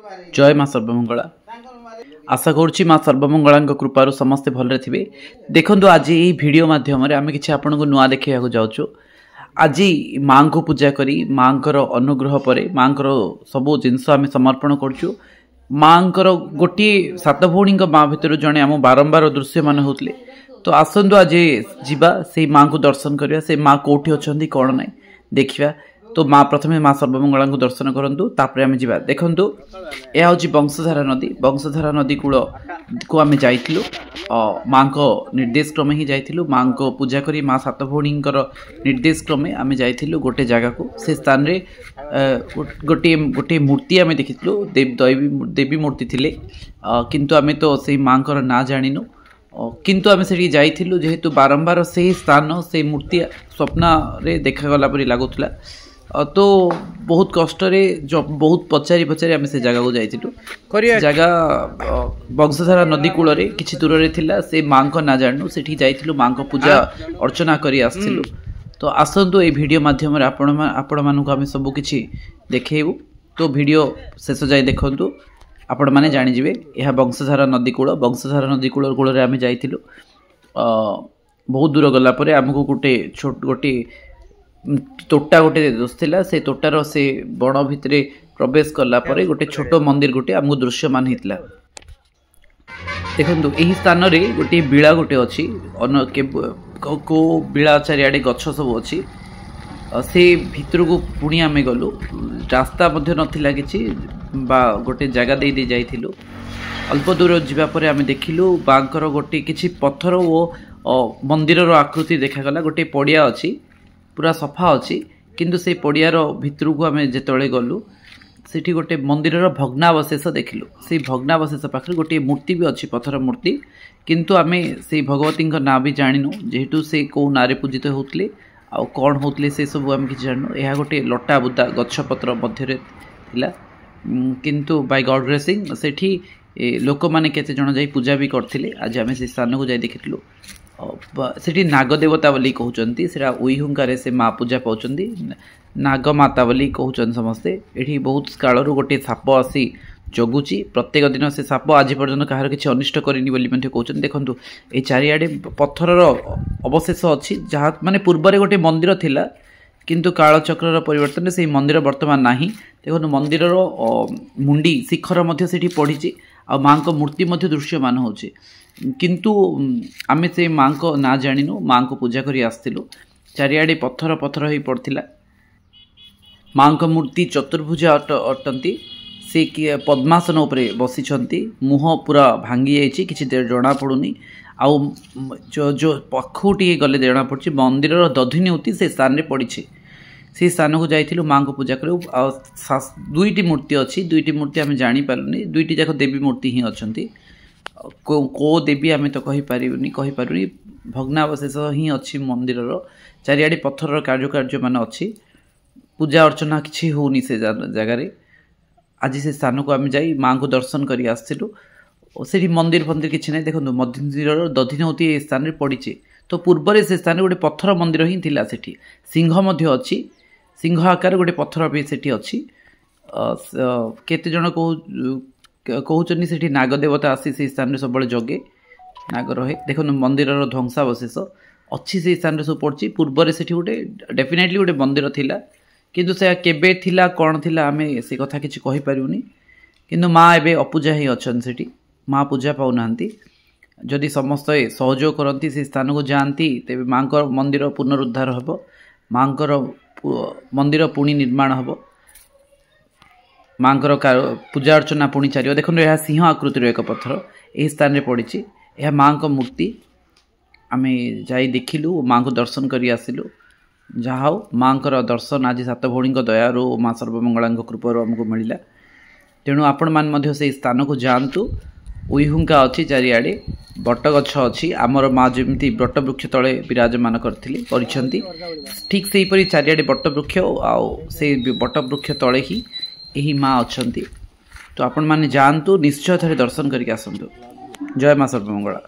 जय माँ सर्वमंगला। आशा करुँची माँ सर्वमंगला कृपार समस्ते भलरे थे। देखो आज ये वीडियो माध्यम आम कि आपन को नुआ देखा जाऊँ। आज माँ को पूजा करी माँ अनुग्रह पर माँ सबू जिनस आम समर्पण करुँ। माँ गोटे सात भौणी माँ भर जड़े आम बारंबार दृश्य मान होते। तो आसतु आज जीवा से माँ को दर्शन करवा। से माँ कौटी अच्छा कौन ना देखा। तो माँ प्रथमे माँ सर्वमंगला को दर्शन करूँ तापर आम जा। देखु यह हूँ वंशधारा नदी। वंशधारा नदी कूल को आम जाइलु माँ को निर्देश क्रमे ही जाइलु। माँ को पूजा करी माँ सात भौणी निर्देश क्रमे आम जाइलु गोटे जगह को। से स्थान रे गोटे गोटे मूर्ति आम देखिलु। देवी मूर्ति थिले किंतु आम तो से माँ को ना जानिनु। किंतु आम से जाइलु जेहेतु बारंबार से स्थान से मूर्ति स्वप्न रे देखागला परी लगुला। तो बहुत कष्ट बहुत पचारि पचारि आम से जगह को जाइलु। जगह वंशधारा नदी कूल किछि दूर रे थिला। से माँ को ना जानू से जाइलु माँ को पूजा अर्चना करी आसिलु। तो आसतु ये वीडियो माध्यम आपण मानक आम सब किछि देखेबू। तो वीडियो शेष जाए देखंतु आपण माने जानि जिवे। यह वंशधारा नदी कूल। वंशधारा नदी कूल कूल आम जाइलु। बहुत दूर गला परे आमको गोटे तोटा गोटे दोस्ला। से तोटार से बण भितर प्रवेश कला परे गोटे छोट मंदिर गोटे आमको दृश्यमान होता। देखो यही स्थान रे गोटे बिला गोटे अच्छी को बिला चारिआडे गछ सब अच्छी। से भितर को पुणी आम गलु। रास्ता नथिला किछि बा गोटे जगह दे दे जाइथिलु। अल्प दूर जावापर आम देखिलु बांकर गोटे किछि पत्थर और मंदिर आकृति देखागला। गोटे पड़िया अच्छी पूरा सफा अच्छी किंतु से पड़ियार भितर को आम जिते गलु सेठी गोटे मंदिर भग्नावशेष देखिलु। से भग्नावशेष पाखे गोटे मूर्ति भी अच्छी पत्थर मूर्ति। किंतु आम से भगवती ना भी जानिनु जेहेतु से कौ ना पूजित होते आ कौन होते से सब आम कि जानू। यह गोटे लटा बुदा गछपत्र मध्य किंतु बाय गॉड ग्रेसिंग सेठी लोक मैंने केते जन जाई पूजा भी करथिले। आज आम से स्थान को जाई देखिलु। सेठी नागदेवता बोली कहते से उईहुंकार से माँ पूजा पाँच नागमाता बोली कहते समस्ते। ये बहुत कालू गोटे साप आसी जगुची। प्रत्येक दिन से साप आज पर्यटन कहार किसी अनिष्ट करनी कहते। देखो ये चारिआडे पत्थर अवशेष अच्छी जहाँ माने पूर्व गोटे मंदिर थिला किंतु कालचक्र परिवर्तन से मंदिर वर्तमान नाही। देखो मंदिर मुंडी शिखर मध्य सेठी पड़ी आ माँ को मूर्ति मध्य दृश्यमान होचे। किंतु आमे से माँ को ना जानिनु। माँ को पूजा करी आस्थिलु। चारिआडे पत्थर पत्थर ही पड़थिला। माँ को मूर्ति चतुर्भुजा अटंती। से पद्मासन उपरे बसिछंती। मुह पूरा भांगी जाइछि किछि जना पड़ुनी। आउ जो पखुटी गले जना पड़ी मंदिर दधिनी होती से स्थान रे पड़ी। से स्थान को जाइथिलु माँ को पूजा करू। दुईटी मूर्ति अच्छी। दुईटी मूर्ति आम जानी पारुनी। दुईटी जाक देवी मूर्ति ही अच्छी। को देवी आम तो कहीपरि भग्नावशेष ही अच्छी मंदिर चारिआडे पत्थर कार्य मान अच्छी। पूजा अर्चना किसी होनी से जगार। आज से स्थान को आम जाई माँ को दर्शन करी आसिलु। से मंदिर फंदिर किसी ना। देखो मंदिर दधिनवती स्थान में पड़ी। तो पूर्व से स्थान गोटे पत्थर मंदिर ही थिला। सेठी सिंह मध्य अच्छी। सिंह आकार गोटे पत्थर भी सेठी अच्छी। केते जन कहते से नागदेवता आसी से स्थान में सब जगे नाग रहे। देखो मंदिर ध्वंसावशेष अच्छी से स्थान में सब पड़ी। पूर्व से गोटे डेफिनेटली गोटे मंदिर थिला किंतु से केबे थिला कौन थिला आम से कथा किसी कहीपरूनी। किंतु माँ एबे अपूजा ही अच्छा सेठी। माँ पूजा पाऊना। जदि समस्त सहयोग करती से स्थान को जाती तेरे माँ को मंदिर पुनरुद्धार हम। माँ मंदिर पुणी निर्माण हम। माँ पूजा अर्चना पुणी चलो। देखो यह सिंह आकृतिर एक पत्थर यही स्थान में पड़ी। यह माँ को मूर्ति आम जाई देखिलु। माँ को दर्शन करी आसिलु। जहाँ हो माँ दर्शन आज सात भौणी दयारू माँ सर्वमंगला कृपार आमको मिला। तेणु आपण मान से स्थान को जातु। उईहुंका अच्छी चारिआडे बट गछ अच्छी। आमर माँ जमी बट वृक्ष तले विराजमान करछंती। ठीक से हीपरि चारिआडे बट वृक्ष से बट वृक्ष तले ही यही माँ अच्छी। तो आपण माने जानतु निश्चय थे दर्शन करके आसतु। जय माँ सर्वमंगला।